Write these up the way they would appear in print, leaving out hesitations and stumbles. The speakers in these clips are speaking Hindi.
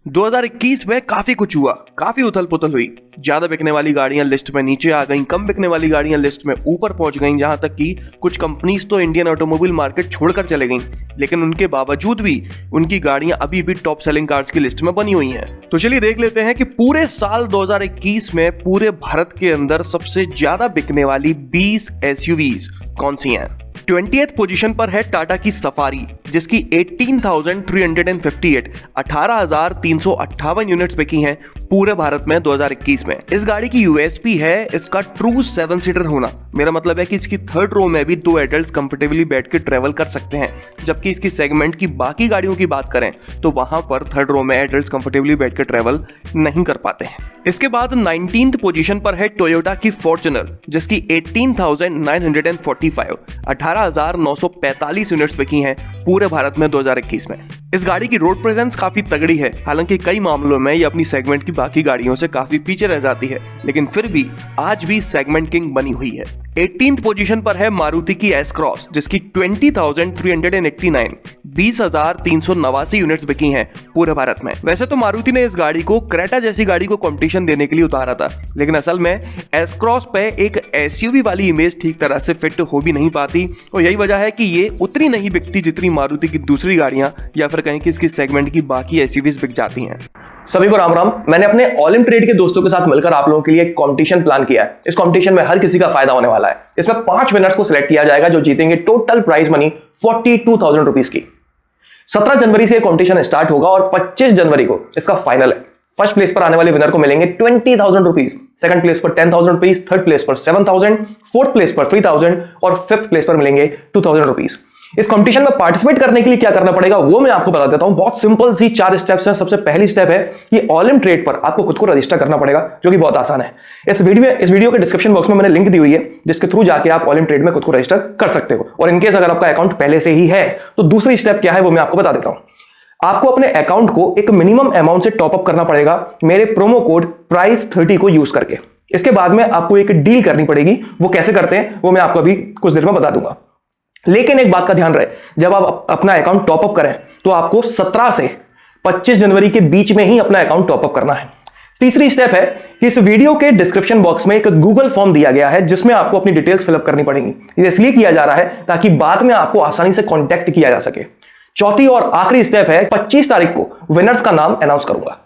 2021 में काफी कुछ हुआ, काफी उथल पुथल हुई। ज्यादा बिकने वाली गाड़ियां लिस्ट में नीचे आ गईं, कम बिकने वाली गाड़ियां लिस्ट में ऊपर पहुंच गईं, जहां तक कि कुछ कंपनीज तो इंडियन ऑटोमोबाइल मार्केट छोड़कर चले गईं। लेकिन उनके बावजूद भी उनकी गाड़ियां अभी भी टॉप सेलिंग कार्स की लिस्ट में बनी हुई हैं। तो चलिए देख लेते हैं कि पूरे साल 2021 में पूरे भारत के अंदर सबसे ज्यादा बिकने वाली 20 एसयूवीज कौन सी हैं। 20th पोजीशन पर है टाटा की सफारी, जिसकी 18,358 यूनिट्स बिकी हैं पूरे भारत में 2021 में। इस गाड़ी की यूएसपी है इसका ट्रू 7 सीटर होना। मेरा मतलब है कि इसकी थर्ड रो में भी 2 एडल्ट्स कंफर्टेबली बैठ के ट्रेवल कर सकते हैं, जबकि इसकी सेगमेंट की बाकी गाड़ियों की बात करें तो वहां पर थर्ड रो में एडल्ट्स कंफर्टेबली बैठ के ट्रेवल नहीं कर पाते हैं। इसके बाद 19th पोजीशन पर है टोयोटा की फॉर्च्यूनर, जिसकी 18,945 यूनिट्स बिकी हैं पूरे भारत में 2021 में। इस गाड़ी की रोड प्रेजेंस काफी तगड़ी है, हालांकि कई मामलों में ये अपनी सेगमेंट की बाकी गाड़ियों से काफी पीछे रह जाती है, लेकिन फिर भी आज भी सेगमेंट किंग बनी हुई है। 18th पोजीशन पर है मारुति की एस क्रॉस, जिसकी 20,389 यूनिट्स बिकी हैं पूरे भारत में। वैसे तो मारुति ने इस गाड़ी को क्रेटा जैसी गाड़ी को कंपटीशन देने के लिए उतारा था, लेकिन असल में एस क्रॉस पे एक एसयूवी वाली इमेज ठीक तरह से फिट हो भी नहीं पाती, और यही वजह है कि ये उतनी नहीं बिकती जितनी मारुति की दूसरी गाड़ियां या फिर कहीं कि इसकी सेगमेंट की बाकी एसयूवीज बिक जाती हैं। सभी को राम राम। मैंने अपने ऑल इन ट्रेड के दोस्तों के साथ मिलकर आप लोगों के लिए एक कंपटीशन प्लान किया है। इस कंपटीशन में हर किसी का फायदा होने वाला है। इसमें 5 विनर्स को सिलेक्ट किया जाएगा जो जीतेंगे टोटल प्राइज मनी 42,000 रुपीज की। 17 जनवरी से कंपटीशन स्टार्ट होगा और 25 जनवरी को इसका फाइनल है। फर्स्ट प्लेस पर आने वाले विनर को मिलेंगे 20,000 रुपीज, सेकंड प्लेस पर 10,000 रुपीज, थर्ड प्लेस पर 7,000, फोर्थ प्लेस पर 3,000 और फिफ्थ प्लेस पर मिलेंगे 2,000 रुपीज। इस कंपटीशन में पार्टिसिपेट करने के लिए क्या करना पड़ेगा वो मैं आपको बता देता हूं। बहुत सिंपल सी 4 स्टेप्स हैं। सबसे पहली स्टेप है कि ऑल इन ट्रेड पर आपको खुद को रजिस्टर करना पड़ेगा, जो कि बहुत आसान है। इस वीडियो के डिस्क्रिप्शन बॉक्स में मैंने लिंक दी हुई है, जिसके थ्रू जाके आप ऑल इन ट्रेड में खुद को रजिस्टर कर सकते हो। और इनकेस अगर आपका अकाउंट पहले से ही है तो दूसरी स्टेप क्या है वो मैं आपको बता देता हूं। आपको अपने अकाउंट को एक मिनिमम अमाउंट से टॉप अप करना पड़ेगा मेरे प्रोमो कोड प्राइस30 को यूज करके। इसके बाद में आपको एक डील करनी पड़ेगी। वो कैसे करते हैं वो मैं आपको अभी कुछ देर में बता दूंगा। लेकिन एक बात का ध्यान रहे, जब आप अपना अकाउंट टॉप अप करें तो आपको 17 से 25 जनवरी के बीच में ही अपना अकाउंट टॉप अप करना है। तीसरी स्टेप है कि इस वीडियो के डिस्क्रिप्शन बॉक्स में एक गूगल फॉर्म दिया गया है, जिसमें आपको अपनी डिटेल्स फिलअप करनी पड़ेंगी। ये इसलिए किया जा रहा है ताकि बाद में आपको आसानी से कॉन्टैक्ट किया जा सके। चौथी और आखिरी स्टेप है 25 तारीख को विनर्स का नाम अनाउंस करूंगा।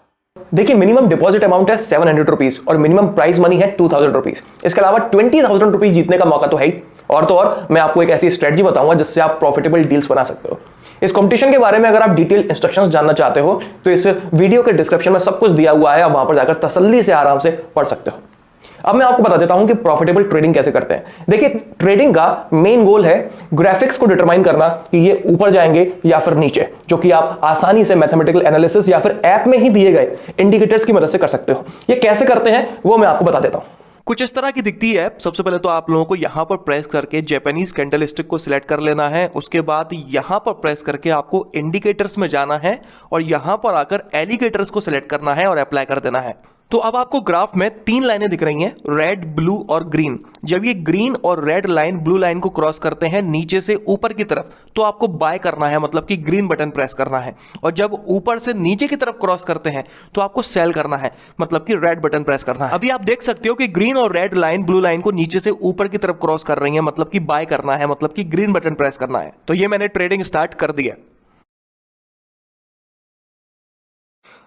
देखिए, मिनिमम डिपॉजिट अमाउंट है 700 रुपीज और मिनिमम प्राइज मनी है 2,000 रुपीज। इसके अलावा 20,000 रुपीज जीतने का मौका तो है ही, और तो और मैं आपको एक ऐसी स्ट्रेटजी बताऊंगा जिससे आप प्रॉफिटेबल डील्स बना सकते हो। इस कंपटीशन के बारे में अगर आप डिटेल इंस्ट्रक्शंस जानना चाहते हो तो इस वीडियो के डिस्क्रिप्शन में सब कुछ दिया हुआ है, आप वहां पर जाकर तसल्ली से आराम से पढ़ सकते हो। अब मैं आपको बता देता हूं कि प्रॉफिटेबल ट्रेडिंग कैसे करते हैं। देखिए, ट्रेडिंग का मेन गोल है ग्राफिक्स को डिटरमाइन करना कि ये ऊपर जाएंगे या फिर नीचे, जो कि आप आसानी से मैथमेटिकल एनालिसिस या फिर ऐप में ही दिए गए इंडिकेटर्स की मदद से कर सकते हो। ये कैसे करते हैं वो मैं आपको बता देता हूं। कुछ इस तरह की दिखती है। सबसे पहले तो आप लोगों को यहां पर प्रेस करके जापानीज कैंडलस्टिक को सिलेक्ट कर लेना है। उसके बाद यहां पर प्रेस करके आपको इंडिकेटर्स में जाना है और यहां पर आकर एलिगेटर्स को सिलेक्ट करना है और अप्लाई कर देना है। तो अब आपको ग्राफ में 3 लाइनें दिख रही हैं, रेड, ब्लू और ग्रीन। जब ये ग्रीन और रेड लाइन ब्लू लाइन को क्रॉस करते हैं नीचे से ऊपर की तरफ, तो आपको बाय करना है, मतलब कि ग्रीन बटन प्रेस करना है। और जब ऊपर से नीचे की तरफ क्रॉस करते हैं तो आपको सेल करना है, मतलब कि रेड बटन प्रेस करना है। अभी आप देख सकते हो कि ग्रीन और रेड लाइन ब्लू लाइन को नीचे से ऊपर की तरफ क्रॉस कर रही है, मतलब कि बाय करना है, मतलब कि ग्रीन बटन प्रेस करना है। तो ये मैंने ट्रेडिंग स्टार्ट कर दिया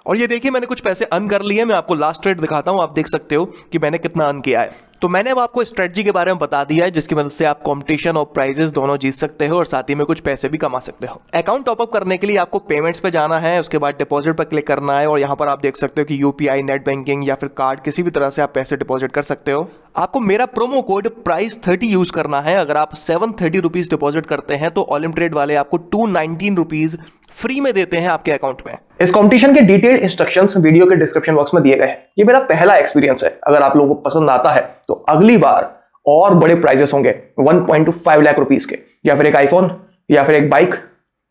और ये देखिए मैंने कुछ पैसे अर्न कर लिए। मैं आपको लास्ट ट्रेड दिखाता हूं, आप देख सकते हो कि मैंने कितना अर्न किया है। तो मैंने अब आपको स्ट्रेटजी के बारे में बता दिया है, जिसकी मदद से आप कंपटीशन और प्राइजेस दोनों जीत सकते हो और साथ ही में कुछ पैसे भी कमा सकते हो। अकाउंट टॉपअप करने के लिए आपको पेमेंट्स पे जाना है, उसके बाद डिपॉजिट पर क्लिक करना है और यहाँ पर आप देख सकते हो कि यूपीआई, नेट बैंकिंग या फिर कार्ड, किसी भी तरह से आप पैसे डिपॉजिट कर सकते हो। आपको मेरा प्रोमो कोड प्राइस30 यूज करना है। अगर आप 730 रुपीज डिपॉजिट करते हैं तो ऑल इन ट्रेड वाले आपको 219 रुपीज फ्री में देते हैं आपके अकाउंट में। इस कंपटीशन के डिटेल्ड इंस्ट्रक्शंस वीडियो के डिस्क्रिप्शन बॉक्स में दिए गए हैं। ये मेरा पहला एक्सपीरियंस है। अगर आप लोगों को पसंद आता है तो अगली बार और बड़े प्राइजेस होंगे 1.25 लाख रुपीस के, या फिर एक आईफोन या फिर एक बाइक।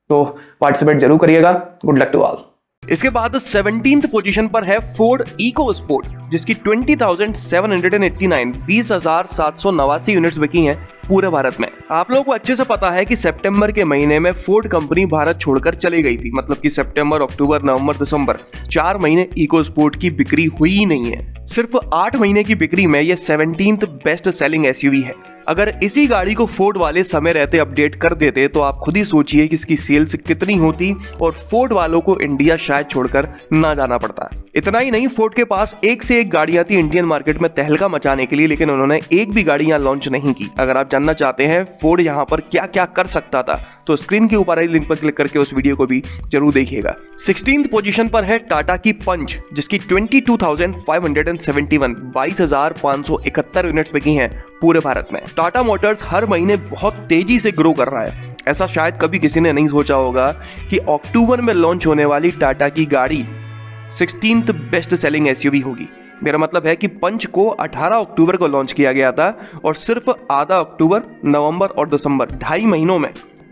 तो पार्टिसिपेट जरूर करिएगा। Good luck to all. इसके बाद 17th पोजीशन पर है फोर्ड इको स्पोर्ट, जिसकी 20,789 20,789 यूनिट्स बिकी हैं पूरे भारत में। आप लोगों को अच्छे से पता है कि सितंबर के महीने में फोर्ड कंपनी भारत छोड़कर चली गई थी, मतलब कि सितंबर, अक्टूबर, नवंबर, दिसंबर 4 महीने इको स्पोर्ट की बिक्री हुई ही नहीं है। सिर्फ 8 महीने की बिक्री में ये 17th बेस्ट सेलिंग एसयूवी है। अगर इसी गाड़ी को फोर्ड वाले समय रहते अपडेट कर देते तो आप खुद ही सोचिए कि इसकी सेल्स कितनी होती और फोर्ड वालों को इंडिया शायद छोड़कर ना जाना पड़ता। इतना ही नहीं, फोर्ड के पास एक से एक गाड़ियां थी इंडियन मार्केट में तहलका मचाने के लिए, लेकिन उन्होंने एक भी गाड़ी यहाँ लॉन्च नहीं की। अगर आप जानना चाहते हैं फोर्ड यहाँ पर क्या क्या कर सकता था तो स्क्रीन के ऊपर आई लिंक पर क्लिक करके उस वीडियो को भी जरूर देखिएगा। 16th पोजीशन पर है टाटा की पंच, जिसकी 22,571 22,571 यूनिट्स बिकी हैं पूरे भारत में। टाटा मोटर्स हर महीने बहुत तेजी से ग्रो कर रहा है। ऐसा शायद कभी किसी ने नहीं सोचा होगा कि अक्टूबर में लॉन्च होने वाली टाटा की गाड़ी 16th बेस्ट सेलिंग एसयूवी होगी। मेरा मतलब है कि पंच को 18 अक्टूबर को लॉन्च किया गया था और सिर्फ आधा अक्टूबर, नवंबर और दिसंबर 2.5 महीनों में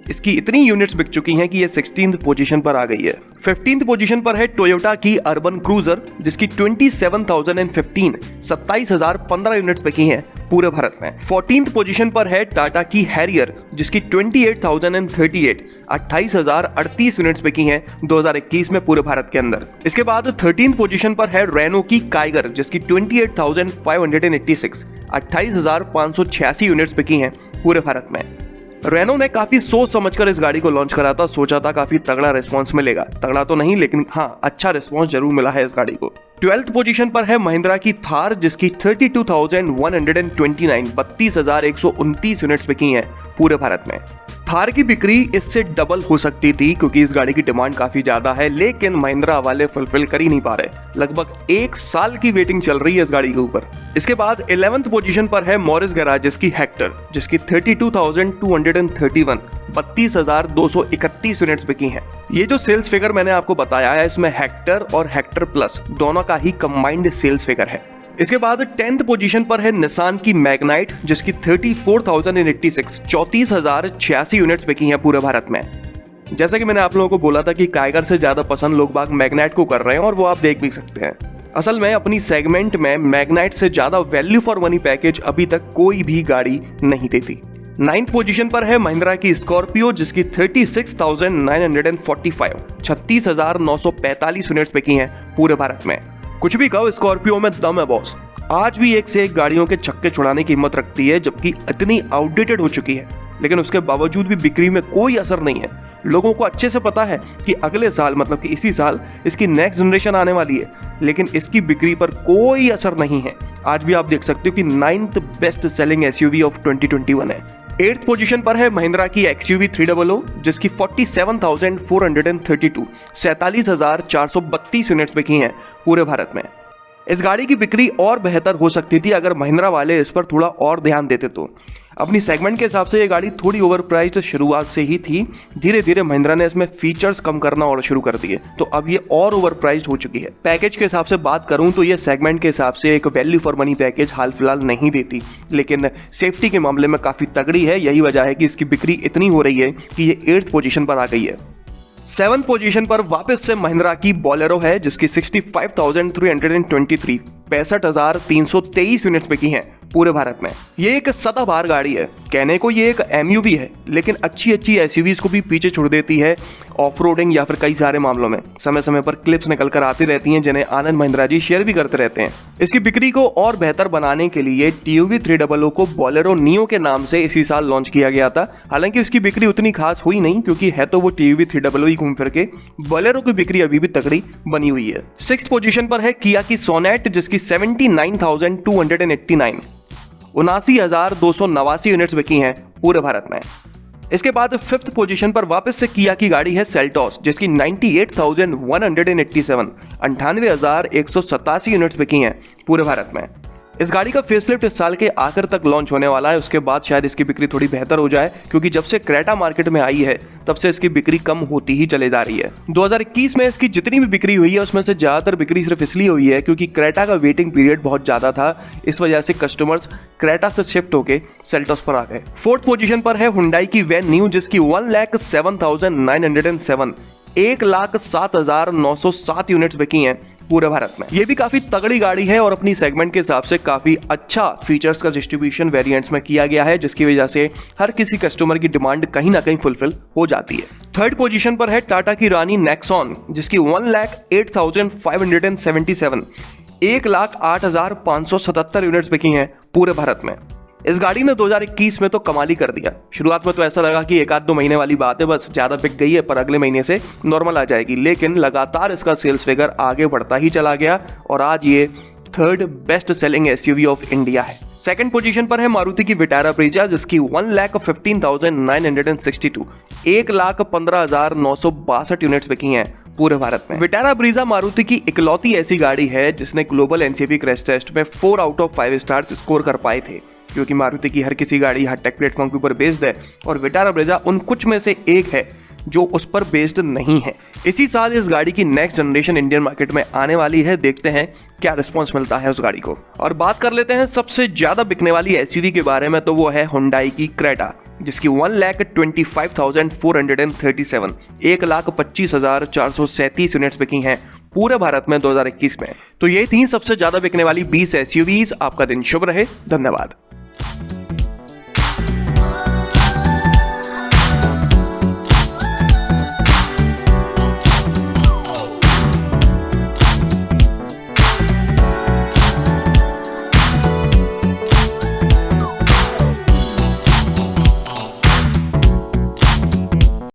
इसकी इतनी यूनिट्स बिक चुकी हैं कि ये 16th पोजीशन पर आ गई है। 15th पोजीशन पर है टोयोटा की अर्बन क्रूजर, जिसकी 27,015 27,015 यूनिट्स बिकी हैं पूरे भारत में। 14th पोजीशन पर है टाटा की हैरियर, जिसकी 28,038 28,038 यूनिट्स बिकी हैं 2021 में पूरे भारत के अंदर। इसके बाद 13th पोजीशन पर है रेनो की काइगर, जिसकी 28,586 28,586 यूनिट्स बिकी हैं पूरे भारत में। रेनो ने काफी सोच समझकर इस गाड़ी को लॉन्च करा था, सोचा था काफी तगड़ा रिस्पांस मिलेगा। तगड़ा तो नहीं, लेकिन हाँ, अच्छा रिस्पांस जरूर मिला है इस गाड़ी को। 12th पोजीशन पर है महिंद्रा की थार, जिसकी 32,129 32,129 यूनिट्स बिकी हैं पूरे भारत में। थार की बिक्री इससे डबल हो सकती थी क्योंकि इस गाड़ी की डिमांड काफी ज्यादा है, लेकिन महिंद्रा वाले फुलफिल कर ही नहीं पा रहे। लगभग 1 साल की वेटिंग चल रही है इस गाड़ी के ऊपर। इसके बाद 11th पोजीशन पर है मॉरिस गैराज की हेक्टर, जिसकी 32,231 32,231 यूनिट्स बिकी हैं। ये जो सेल्स फिगर मैंने आपको बताया है, इसमें हेक्टर और हेक्टर प्लस दोनों का ही कंबाइंड सेल्स फिगर है। इसके बाद 10th पोजीशन पर है निसान की मैग्नाइट, जिसकी 34,086 34,086 यूनिट्स बिकी हैं पूरे भारत में। जैसा कि मैंने आप लोगों को बोला था कि काइगर से ज्यादा पसंद लोग बाग मैग्नाइट को कर रहे हैं और वो आप देख भी सकते हैं। असल में अपनी सेगमेंट में मैग्नाइट से ज्यादा वैल्यू फॉर मनी पैकेज अभी तक कोई भी गाड़ी नहीं देती। 9th पोजीशन पर है महिंद्रा की स्कॉर्पियो, जिसकी 36,945 36,945 यूनिट्स बिकी हैं पूरे भारत में। कुछ भी कहो, स्कॉर्पियो में दम है बॉस। आज भी एक से एक गाड़ियों के छक्के छुड़ाने की हिम्मत रखती है, जबकि इतनी आउटडेटेड हो चुकी है, लेकिन उसके बावजूद भी बिक्री में कोई असर नहीं है। लोगों को अच्छे से पता है कि अगले साल, मतलब कि इसी साल, इसकी नेक्स्ट जनरेशन आने वाली है, लेकिन इसकी बिक्री पर कोई असर नहीं है। आज भी आप देख सकते हो कि 9th best selling SUV of 2021 है। 8th पोजीशन पर है महिंद्रा की XUV 300, जिसकी 47,432 47,432 यूनिट्स बिकी हैं पूरे भारत में। इस गाड़ी की बिक्री और बेहतर हो सकती थी अगर महिंद्रा वाले इस पर थोड़ा और ध्यान देते तो। अपनी सेगमेंट के हिसाब से ये गाड़ी थोड़ी ओवर प्राइस्ड शुरुआत से ही थी, धीरे धीरे महिंद्रा ने इसमें फीचर्स कम करना और शुरू कर दिए, तो अब ये और ओवर प्राइस्ड हो चुकी है। पैकेज के हिसाब से बात करूं तो ये सेगमेंट के हिसाब से एक वैल्यू फॉर मनी पैकेज हाल फिलहाल नहीं देती, लेकिन सेफ्टी के मामले में काफी तगड़ी है। यही वजह है कि इसकी बिक्री इतनी हो रही है कि ये 8th पोजीशन पर आ गई है। 7th पोजीशन पर वापस से महिंद्रा की बोलेरो है, जिसकी 65,323 65,323 यूनिट्स बिकी हैं पूरे भारत में। ये एक सदाबहार गाड़ी है, कहने को ये एक एमयूवी है, लेकिन अच्छी एसयूवीज को भी पीछे छोड़ देती है ऑफ रोडिंग या फिर कई सारे मामलों में। समय समय पर क्लिप्स निकल कर आती रहती हैं, जिन्हें आनंद महिंद्रा जी शेयर भी करते रहते हैं। इसकी बिक्री को और बेहतर बनाने के लिए TUV 300 को बोलेरो नियो के नाम से इसी साल लॉन्च किया गया था। हालांकि इसकी बिक्री उतनी खास हुई नहीं, क्योंकि है तो वो TUV 300 ही घूम फिर के, बोलेरो की बिक्री अभी भी तगड़ी बनी हुई है। 6th पोजीशन पर है किया की सोनेट, जिसकी 79,289 79,289 यूनिट्स बिकी हैं पूरे भारत में। इसके बाद 5th पोजीशन पर वापस से किया की गाड़ी है सेल्टॉस, जिसकी 98,187 98,187 यूनिट्स बिकी हैं पूरे भारत में। इस गाड़ी का फेसलिफ्ट इस साल के आखिर तक लॉन्च होने वाला है, उसके बाद शायद इसकी बिक्री थोड़ी बेहतर हो जाए, क्योंकि जब से क्रेटा मार्केट में आई है तब से इसकी बिक्री कम होती ही चले जा रही है। 2021 में इसकी जितनी भी बिक्री हुई है उसमें से ज्यादातर बिक्री सिर्फ इसलिए हुई है क्योंकि क्रेटा का वेटिंग पीरियड बहुत ज्यादा था, इस वजह से कस्टमर्स क्रेटा से शिफ्ट होके सेल्टॉस पर आ गए। 4th पोजीशन पर है हुंडई की वैन न्यू, जिसकी 1,07,907 1,07,907 यूनिट्स बिकी हैं पूरे भारत में। ये भी काफी तगड़ी गाड़ी है और अपनी सेगमेंट के हिसाब से काफी अच्छा फीचर्स का डिस्ट्रीब्यूशन वेरिएंट्स में किया गया है, जिसकी वजह से हर किसी कस्टमर की डिमांड कहीं ना कहीं फुलफिल हो जाती है। थर्ड पोजीशन पर है टाटा की रानी नेक्सॉन, जिसकी 1,08,577 1,08,577 यूनिट्स बिकी हैं पूरे भारत में। इस गाड़ी ने 2021 में तो कमाल ही कर दिया। शुरुआत में तो ऐसा लगा कि एक आध दो महीने वाली बात है, बस ज्यादा बिक गई है, पर अगले महीने से नॉर्मल आ जाएगी, लेकिन लगातार इसका सेल्स फिगर आगे बढ़ता ही चला गया और आज ये third best selling SUV of India है। सेकंड पोजीशन पर है मारुति की विटारा ब्रीजा, जिसकी 1,15,962 1,15,962 यूनिट्स बिकी हैं पूरे भारत में। विटारा ब्रीजा मारुति की इकलौती ऐसी गाड़ी है जिसने ग्लोबल एनसीएपी क्रैश टेस्ट में 4 आउट ऑफ 5 स्टार्स स्कोर कर पाए थे, क्योंकि मारुति की हर किसी गाड़ी हाईटेक प्लेटफॉर्म के ऊपर बेस्ड है और विटारा ब्रीजा उन कुछ में से एक है जो उस पर बेस्ड नहीं है। इसी साल इस गाड़ी की नेक्स्ट जनरेशन इंडियन मार्केट में आने वाली है, देखते हैं क्या रिस्पॉन्स मिलता है उस गाड़ी को। और बात कर लेते हैं सबसे ज्यादा बिकने वाली एसयूवी के बारे में, तो वो है हुंडई की क्रेटा, जिसकी 1,25,437 1,25,437 यूनिट्स बिकी हैं पूरे भारत में 2021 में। तो ये थी सबसे ज्यादा बिकने वाली 20 एसयूवीज। आपका दिन शुभ रहे, धन्यवाद।